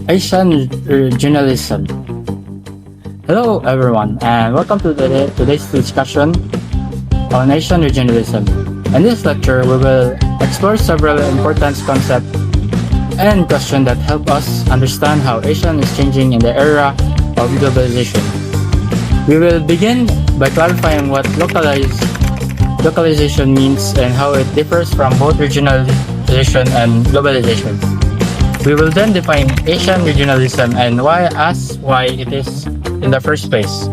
Asian Regionalism. Hello, everyone, and welcome to today's discussion on Asian Regionalism. In this lecture, we will explore several important concepts and questions that help us understand how Asian is changing in the era of globalization. We will begin by clarifying what localization means and how it differs from both regionalization and globalization. We will then define Asian regionalism and why it is in the first place.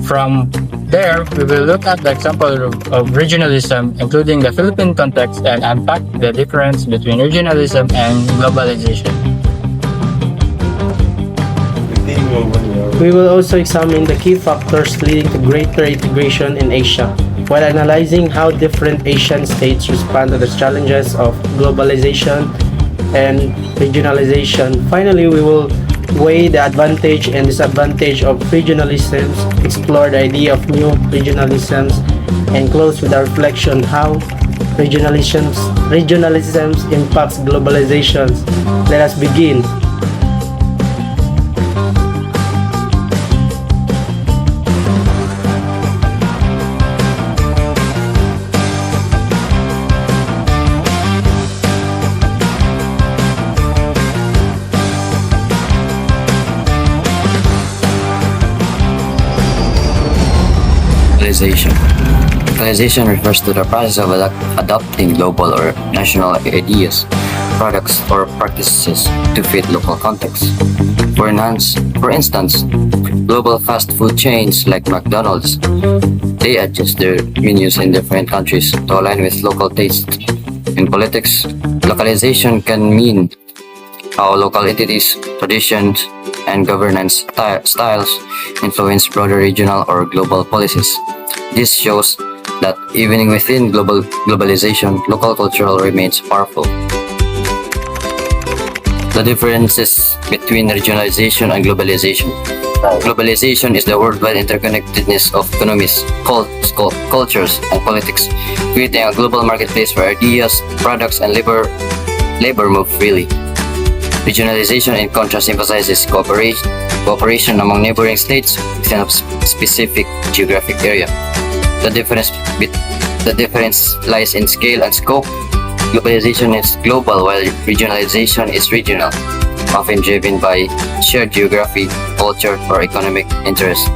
From there, we will look at the example of regionalism, including the Philippine context, and unpack the difference between regionalism and globalization. We will also examine the key factors leading to greater integration in Asia, while analyzing how different Asian states respond to the challenges of globalization and regionalization. Finally, we will weigh the advantage and disadvantage of regionalisms, explore the idea of new regionalisms, and close with a reflection how regionalisms impacts globalizations. Let us begin. Localization. Localization refers to the process of adopting global or national ideas, products, or practices to fit local contexts. For instance, global fast food chains like McDonald's, they adjust their menus in different countries to align with local tastes. In politics, localization can mean how local entities, traditions, and governance styles influence broader regional or global policies. This shows that even within globalization, local culture remains powerful. The differences between regionalization and globalization. Globalization is the worldwide interconnectedness of economies, cultures, and politics, creating a global marketplace where ideas, products, and labor move freely. Regionalization, in contrast, emphasizes cooperation among neighboring states within a specific geographic area. The difference lies in scale and scope. Globalization is global, while regionalization is regional, often driven by shared geography, culture, or economic interest.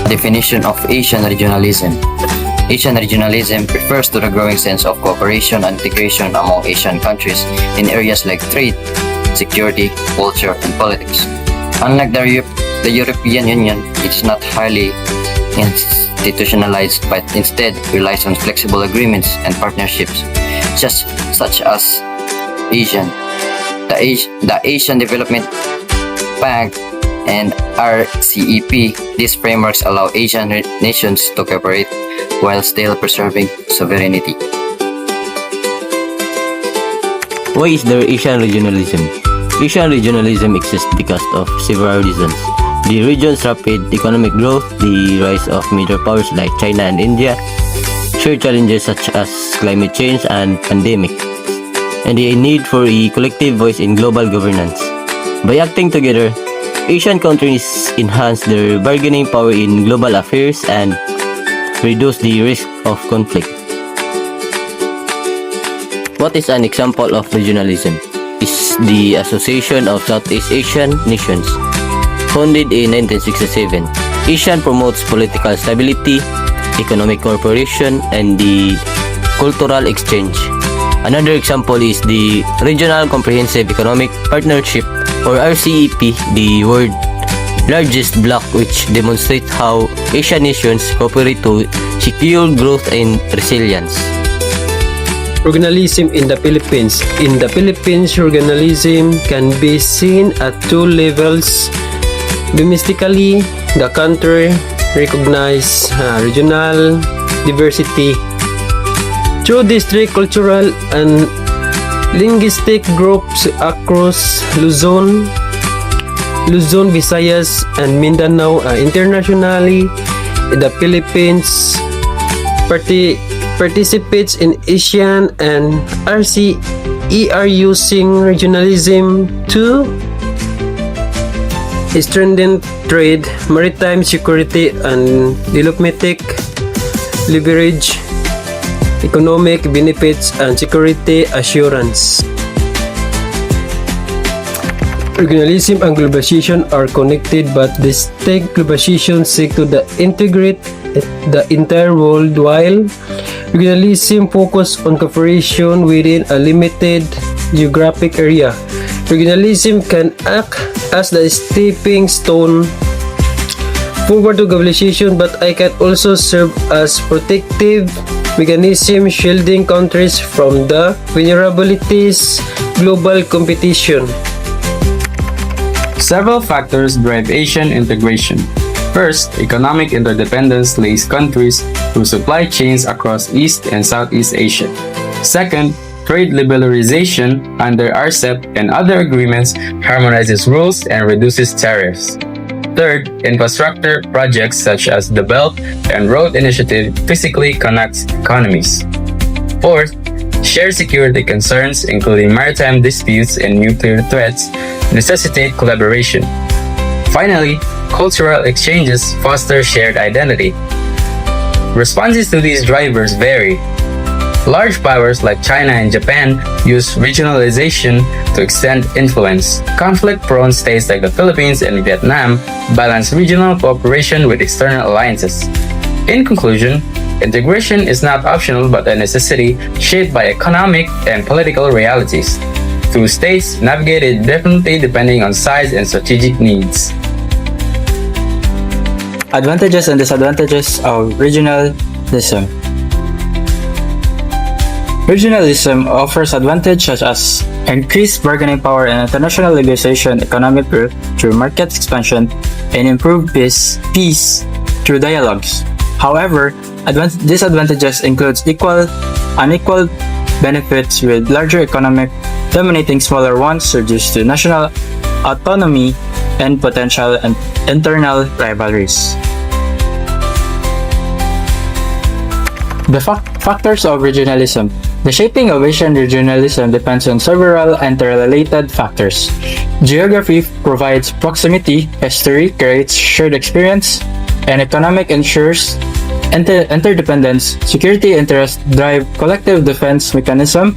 Definition of Asian regionalism. Asian regionalism refers to the growing sense of cooperation and integration among Asian countries in areas like trade, security, culture, and politics. Unlike the European Union, it is not highly institutionalized, but instead relies on flexible agreements and partnerships, such as the Asian Development Bank and RCEP. These frameworks allow Asian nations to cooperate while still preserving sovereignty. Why is there Asian regionalism? Asian regionalism exists because of several reasons. The region's rapid economic growth, the rise of major powers like China and India, shared challenges such as climate change and pandemic, and the need for a collective voice in global governance. By acting together, Asian countries enhance their bargaining power in global affairs and reduce the risk of conflict. What is an example of regionalism? Is the Association of Southeast Asian Nations, founded in 1967. ASEAN promotes political stability, economic cooperation, and the cultural exchange. Another example is the Regional Comprehensive Economic Partnership, or RCEP, the world's largest bloc, which demonstrates how Asian nations cooperate to secure growth and resilience. Regionalism in the Philippines. In the Philippines, regionalism can be seen at two levels. Domestically, the country recognizes regional diversity through distinct cultural and linguistic groups across Luzon, Visayas, and Mindanao. Internationally, the Philippines participates in ASEAN and RCEP are using regionalism to strengthen trade, maritime security, and diplomatic leverage, economic benefits, and security assurance. Regionalism and globalization are connected but distinct. Globalization seeks to integrate the entire world, while regionalism focuses on cooperation within a limited geographic area. Regionalism can act as the stepping stone forward to globalization, but it can also serve as protective mechanism, shielding countries from the vulnerabilities global competition. Several factors drive Asian integration. First, economic interdependence links countries through supply chains across East and Southeast Asia. Second, trade liberalization under RCEP and other agreements harmonizes rules and reduces tariffs. Third, infrastructure projects such as the Belt and Road Initiative physically connect economies. Fourth, shared security concerns, including maritime disputes and nuclear threats, necessitate collaboration. Finally, cultural exchanges foster shared identity. Responses to these drivers vary. Large powers like China and Japan use regionalization to extend influence. Conflict-prone states like the Philippines and Vietnam balance regional cooperation with external alliances. In conclusion, integration is not optional but a necessity shaped by economic and political realities. Two states navigate it differently depending on size and strategic needs. Advantages and disadvantages of regionalism. Regionalism offers advantages such as increased bargaining power and international negotiation, economic growth through market expansion, and improved peace through dialogues. However, disadvantages includes unequal benefits, with larger economic dominating smaller ones, reduced to national autonomy and potential and internal rivalries. The factors of regionalism. The shaping of Asian regionalism depends on several interrelated factors. Geography provides proximity, history creates shared experience, and economic ensures interdependence. Security interests drive collective defense mechanism,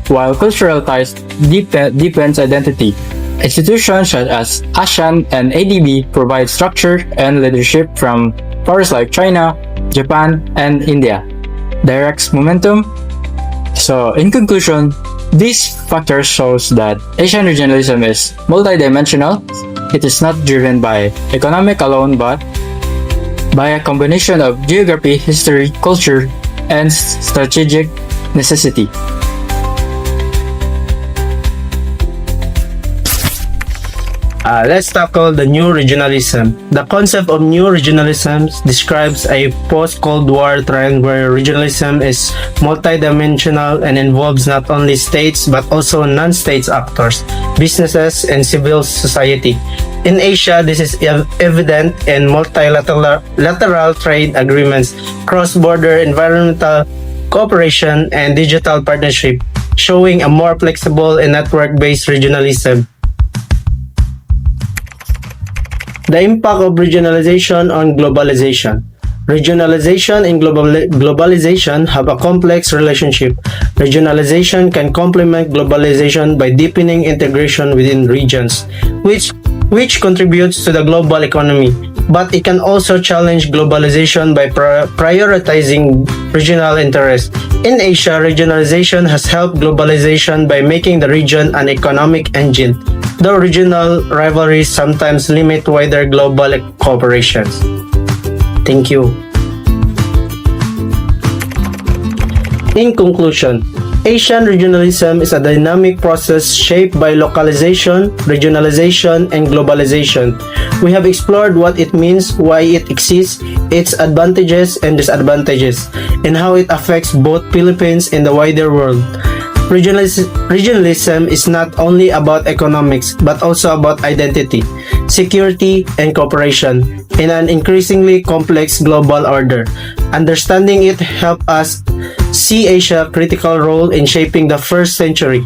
while cultural ties deepens identity. Institutions such as ASEAN and ADB provide structure and leadership from powers like China, Japan, and India. Directs momentum. So, in conclusion, these factors shows that Asian regionalism is multidimensional. It is not driven by economic alone, but by a combination of geography, history, culture, and strategic necessity. Let's tackle the new regionalism. The concept of new regionalism describes a post-Cold War trend where regionalism is multidimensional and involves not only states but also non-state actors, businesses, and civil society. In Asia, this is evident in multilateral trade agreements, cross-border environmental cooperation, and digital partnership, showing a more flexible and network-based regionalism. The impact of regionalization on globalization. Regionalization and globalization have a complex relationship. Regionalization can complement globalization by deepening integration within regions, which contributes to the global economy. But it can also challenge globalization by prioritizing regional interests. In Asia, regionalization has helped globalization by making the region an economic engine, though regional rivalries sometimes limit wider global cooperations. Thank you. In conclusion, Asian regionalism is a dynamic process shaped by localization, regionalization, and globalization. We have explored what it means, why it exists, its advantages and disadvantages, and how it affects both Philippines and the wider world. Regionalism is not only about economics but also about identity, security, and cooperation in an increasingly complex global order. Understanding it helps us see Asia's critical role in shaping the first century.